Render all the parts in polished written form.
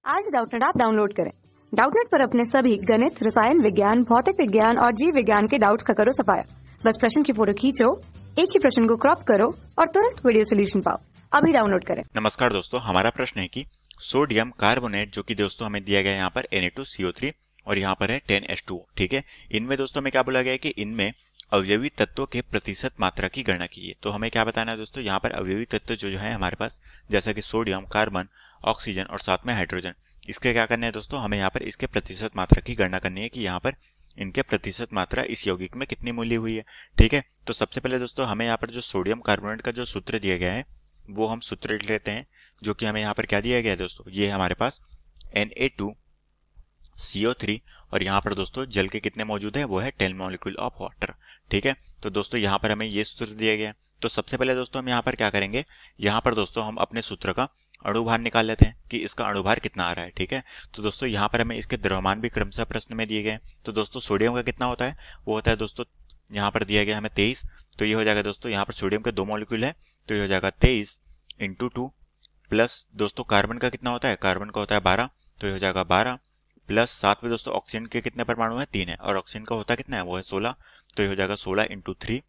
आज Doubtnut app download करें। Doubtnut पर अपने सभी गणित, रसायन विज्ञान, भौतिक विज्ञान और जीव विज्ञान के डाउट्स का करो सफाया। बस प्रश्न की फोटो खींचो, एक ही प्रश्न को क्रॉप करो और तुरंत वीडियो सोल्यूशन पाओ। अभी डाउनलोड करें। नमस्कार दोस्तों, हमारा प्रश्न है कि सोडियम कार्बोनेट जो कि दोस्तों हमें दिया गया है यहाँ पर Na2CO3 और यहाँ पर है 10H2O। ठीक है, इनमें दोस्तों हमें क्या बोला गया है कि इनमें अवयवी तत्वों के प्रतिशत मात्रा की गणना कीजिए। तो हमें क्या बताना है दोस्तों, यहाँ पर अवयवी तत्व जो है हमारे पास, जैसा कि सोडियम, कार्बन, ऑक्सीजन और साथ में हाइड्रोजन, इसके क्या करना है दोस्तों, हमें यहाँ पर इसके प्रतिशत मात्रा की गणना करनी है कि यहाँ पर इनके प्रतिशत मात्रा इस यौगिक में कितनी मूल्य हुई है। ठीक है, तो सबसे पहले दोस्तों हमें यहाँ पर जो सोडियम कार्बोनेट का जो सूत्र दिया गया है वो हम सूत्र लिख लेते हैं, जो कि हमें यहाँ पर क्या दिया गया है दोस्तों, ये हमारे पास Na2CO3 और यहाँ पर दोस्तों जल के कितने मौजूद है, वो है 10 मॉलिक्यूल ऑफ वाटर। ठीक है, तो दोस्तों यहाँ पर हमें ये सूत्र दिया गया है। तो सबसे पहले दोस्तों हम यहाँ पर क्या करेंगे, यहाँ पर दोस्तों हम अपने सूत्र का अणुभार निकाल लेते हैं कि इसका अणुभार कितना आ रहा है। ठीक है, तो दोस्तों यहाँ पर हमें इसके द्रव्यमान भी क्रमशः प्रश्न में दिए गए हैं। तो दोस्तों सोडियम का कितना होता है, वो होता है दोस्तों, यहाँ पर दिया गया हमें 23। तो ये हो जाएगा दोस्तों, यहाँ पर सोडियम के 2 मॉलिक्यूल है, तो ये हो जाएगा 23 इंटू 2 प्लस दोस्तों कार्बन का कितना होता है, कार्बन का होता है 12, तो ये हो जाएगा 12 प्लस साथ में दोस्तों ऑक्सीजन के कितने परमाणु है, 3 है, और ऑक्सीजन का होता कितना है, वो है 16, तो ये हो जाएगा 16 इंटू 3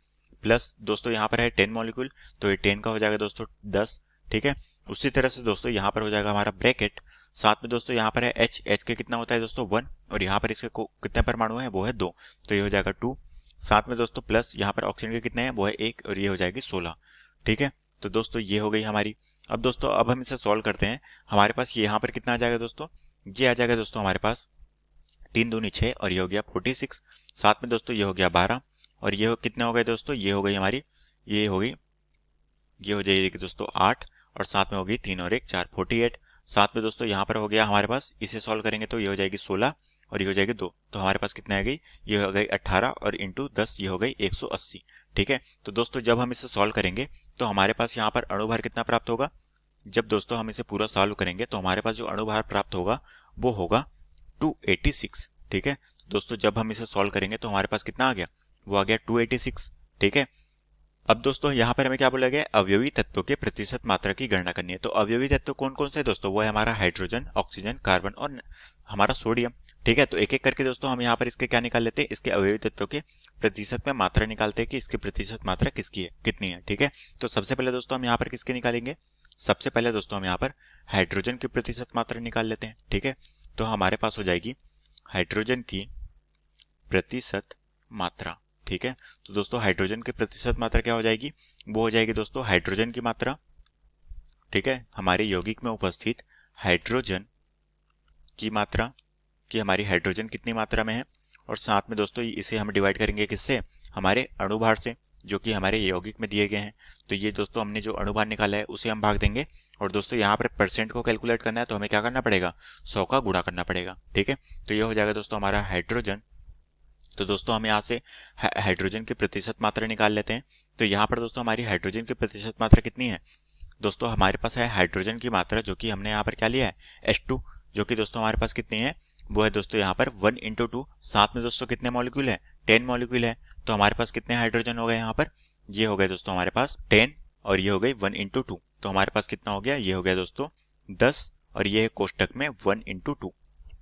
प्लस दोस्तों यहाँ पर है 10 मॉलिक्यूल, तो ये 10 का हो जाएगा दोस्तों 10। ठीक है, उसी तरह से दोस्तों यहाँ पर हो जाएगा हमारा ब्रैकेट, साथ में दोस्तों यहाँ पर है H के कितना होता है दोस्तों 1, और यहाँ पर इसके कितने परमाणु है, वो है 2, तो ये हो जाएगा 2, साथ में दोस्तों प्लस यहाँ पर ऑक्सीजन के कितने हैं, वो है 1, और ये हो जाएगी 16। ठीक है, तो दोस्तों ये हो गई हमारी। अब दोस्तों अब हम इसे सॉल्व करते हैं। हमारे पास ये यहाँ पर कितना आ जाएगा दोस्तों, ये आ जाएगा दोस्तों हमारे पास 3 दूनी 6 और ये हो गया 46, साथ में दोस्तों ये हो गया 12 और ये कितने हो गए दोस्तों, ये हो गई हमारी, ये हो गई, ये हो जाएगी दोस्तों 8 और साथ में हो गई 3 और 1 4, 48, साथ में दोस्तों यहाँ पर हो गया हमारे पास, इसे सॉल्व करेंगे तो ये हो जाएगी 16 और ये हो जाएगी 2, तो हमारे पास कितने आ गई, ये हो गई 18 और इंटू 10 ये हो गई 180। ठीक है, तो दोस्तों जब हम इसे सॉल्व करेंगे तो हमारे पास यहाँ पर अणुभार कितना प्राप्त होगा, जब दोस्तों हम इसे पूरा सॉल्व करेंगे तो हमारे पास जो अणुभार प्राप्त होगा वो होगा 286। ठीक है, तो दोस्तों जब हम इसे सॉल्व करेंगे तो हमारे पास कितना आ गया, वो आ गया 286। ठीक है, अब दोस्तों यहाँ पर हमें क्या बोला गया, अवयवी तत्वों के प्रतिशत मात्रा की गणना करनी है। तो अवयवी तत्व कौन कौन से है दोस्तों, वो है हमारा हाइड्रोजन, ऑक्सीजन, कार्बन और हमारा सोडियम। ठीक है, तो एक एक करके दोस्तों हम यहाँ पर इसके क्या निकाल लेते हैं, इसके अवयवी तत्वों के प्रतिशत में मात्रा निकालते हैं कि इसकी प्रतिशत मात्रा किसकी है, कितनी है। ठीक है, तो सबसे पहले दोस्तों हम यहाँ पर किसके निकालेंगे, सबसे पहले दोस्तों हम यहाँ पर हाइड्रोजन की प्रतिशत मात्रा निकाल लेते हैं। ठीक है, तो हमारे पास हो जाएगी हाइड्रोजन की प्रतिशत मात्रा। ठीक है, तो दोस्तों हाइड्रोजन की प्रतिशत मात्रा क्या हो जाएगी, वो हो जाएगी दोस्तों हाइड्रोजन की मात्रा, ठीक है, हमारे यौगिक में उपस्थित हाइड्रोजन की मात्रा, कि हमारी हाइड्रोजन कितनी मात्रा में है, और साथ में दोस्तों इसे हम डिवाइड करेंगे किससे, हमारे अणुभार से, जो कि हमारे यौगिक में दिए गए हैं। तो ये दोस्तों हमने जो अणुभार निकाला है उसे हम भाग देंगे, और दोस्तों यहाँ पर परसेंट को कैलकुलेट करना है तो हमें क्या करना पड़ेगा, 100 का गुणा करना पड़ेगा। ठीक है, तो ये हो जाएगा दोस्तों हमारा हाइड्रोजन। तो दोस्तों हम यहाँ से हाइड्रोजन की प्रतिशत मात्रा निकाल लेते हैं। तो यहाँ पर दोस्तों हमारी हाइड्रोजन की प्रतिशत मात्रा कितनी है, दोस्तों हमारे पास है हाइड्रोजन की मात्रा, जो कि हमने यहाँ पर क्या लिया है, H2, जो कि दोस्तों हमारे पास कितनी है, वो है दोस्तों यहाँ पर 1 इंटू 2, साथ में दोस्तों कितने मॉलिक्यूल है, 10 मॉलिक्यूल है। तो हमारे पास कितने हाइड्रोजन हो गए यहाँ पर, ये हो गए दोस्तों हमारे पास 10 और ये हो गई 1 इंटू 2, तो हमारे पास कितना हो गया, ये हो गया दोस्तों 10 और ये है कोष्टक में 1 इंटू 2।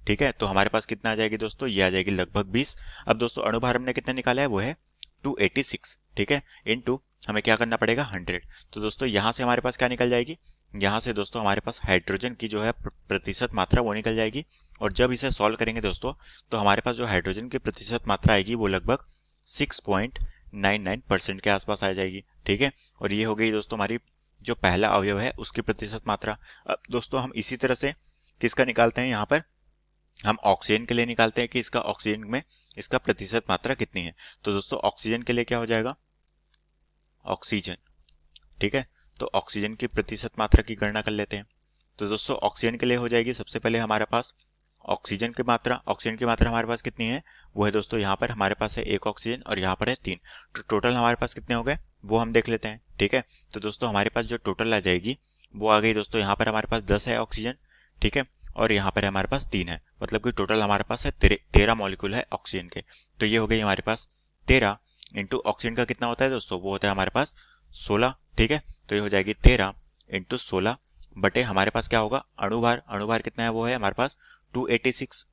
ठीक है, तो हमारे पास कितना आ जाएगी दोस्तों, ये आ जाएगी लगभग 20। अब दोस्तों अणुभार हमने कितना निकाला है, वो है 286। ठीक है, इनटू हमें क्या करना पड़ेगा 100। तो दोस्तों यहाँ से हमारे पास क्या निकल जाएगी, यहाँ से दोस्तों हमारे पास हाइड्रोजन की जो है प्रतिशत मात्रा वो निकल जाएगी, और जब इसे सॉल्व करेंगे दोस्तों तो हमारे पास जो हाइड्रोजन की प्रतिशत मात्रा आएगी वो लगभग 6.99% के आसपास आ जाएगी। ठीक है, और ये हो गई दोस्तों हमारी जो पहला अवयव है उसकी प्रतिशत मात्रा। अब दोस्तों हम इसी तरह से किसका निकालते हैं, यहाँ पर हम ऑक्सीजन के लिए निकालते हैं कि इसका ऑक्सीजन में इसका प्रतिशत मात्रा कितनी है। तो दोस्तों ऑक्सीजन के लिए क्या हो जाएगा, ऑक्सीजन, ठीक है, तो ऑक्सीजन की प्रतिशत मात्रा की गणना कर लेते हैं। तो दोस्तों ऑक्सीजन के लिए हो जाएगी सबसे पहले हमारे पास ऑक्सीजन की मात्रा, ऑक्सीजन की मात्रा हमारे पास कितनी है, वो है दोस्तों यहाँ पर हमारे पास है 1 ऑक्सीजन और यहाँ पर है 3, तो टोटल हमारे पास कितने हो गए वो हम देख लेते हैं। ठीक है, तो दोस्तों हमारे पास जो टोटल आ जाएगी वो आ गई दोस्तों, यहाँ पर हमारे पास 10 है ऑक्सीजन, ठीक है, और यहाँ पर हमारे पास 3 है, मतलब कि टोटल हमारे पास है 13 मॉलिक्यूल है ऑक्सीजन के। तो ये हो गई हमारे पास 13 इंटू ऑक्सीजन का कितना होता है दोस्तों, वो होता है हमारे पास 16। ठीक है, तो ये हो जाएगी 13 इंटू 16 बटे हमारे पास क्या होगा अणुभार कितना है वो है हमारे पास 286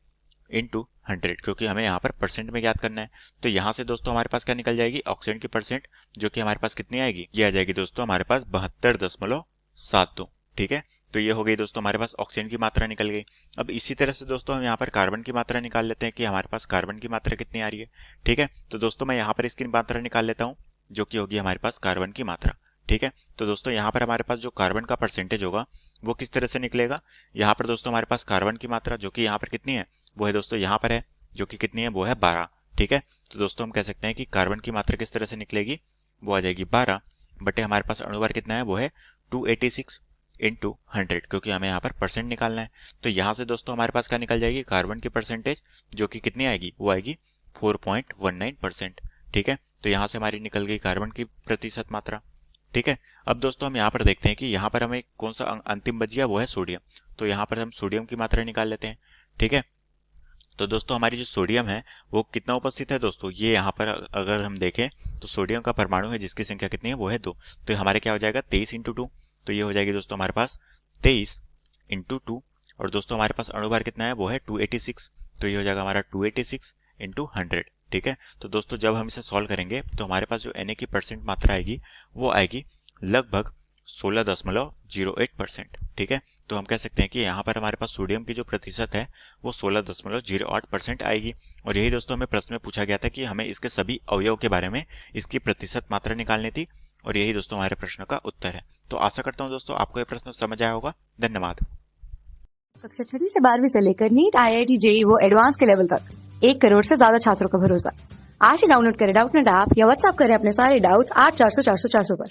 इंटू 100, क्योंकि हमें यहाँ पर परसेंट में ज्ञात करना है। तो यहाँ से दोस्तों हमारे पास क्या निकल जाएगी ऑक्सीजन की परसेंट, जो कि हमारे पास कितनी आएगी, ये आ जाएगी दोस्तों हमारे पास 72.72। ठीक है, तो ये हो गई दोस्तों हमारे पास ऑक्सीजन की मात्रा निकल गई। अब इसी तरह से दोस्तों हम यहाँ पर कार्बन की मात्रा निकाल लेते हैं कि हमारे पास कार्बन की मात्रा कितनी आ रही है। ठीक है, तो दोस्तों मैं यहाँ पर इसकी मात्रा निकाल लेता हूँ, जो कि होगी हमारे पास कार्बन की मात्रा। ठीक है, तो दोस्तों यहाँ पर हमारे पास जो कार्बन का परसेंटेज होगा वो किस तरह से निकलेगा, यहाँ पर दोस्तों हमारे पास कार्बन की मात्रा जो कि यहाँ पर कितनी है वो है दोस्तों यहाँ पर है, जो कि कितनी है वो है 12। ठीक है, तो दोस्तों हम कह सकते हैं कि कार्बन की मात्रा किस तरह से निकलेगी, वो आ जाएगी 12 बटे हमारे पास अणुभार कितना है वो है 286 इंटू 100, क्योंकि हमें यहाँ पर परसेंट निकालना है। तो यहाँ से दोस्तों हमारे पास क्या निकल जाएगी कार्बन की परसेंटेज, जो कि कितनी आएगी वो आएगी 4.19%। ठीक है, तो यहाँ से हमारी निकल गई कार्बन की प्रतिशत मात्रा। ठीक है, अब दोस्तों हम यहाँ पर देखते हैं कि यहाँ पर हमें कौन सा अंतिम बच गया वो है सोडियम। तो यहाँ पर हम सोडियम की मात्रा निकाल लेते हैं। ठीक है, तो दोस्तों हमारी जो सोडियम है वो कितना उपस्थित है दोस्तों, ये यहाँ पर अगर हम देखें तो सोडियम का परमाणु है जिसकी संख्या कितनी है वो है 2। तो हमारे क्या हो जाएगा 23 इंटू 2, तो ये हो जाएगी दोस्तों हमारे पास 23 इंटू 2। और दोस्तों हमारे पास अणुभार कितना है वो है 286, तो ये हो जाएगा हमारा 286 इंटू 100। ठीक है, तो दोस्तों जब हम इसे सॉल्व करेंगे तो हमारे पास जो Na की परसेंट मात्रा आएगी वो आएगी लगभग 16.08%। ठीक है, तो हम कह सकते हैं कि यहाँ पर हमारे पास सोडियम की जो प्रतिशत है वो 16.08% आएगी। और यही दोस्तों हमें प्रश्न में पूछा गया था कि हमें इसके सभी अवयव के बारे में इसकी प्रतिशत मात्रा निकालनी थी, और यही दोस्तों हमारे प्रश्न का उत्तर है। तो आशा करता हूँ दोस्तों आपको यह प्रश्न समझ आया होगा। धन्यवाद। कक्षा 6 से 12वीं से लेकर नीट, IIT, JEE वो एडवांस के लेवल तक 1 करोड़ से ज्यादा छात्रों का भरोसा। आज ही डाउनलोड करें डाउटनेट ऐप या व्हाट्सएप करें अपने सारे डाउट्स 8400 400 400 पर।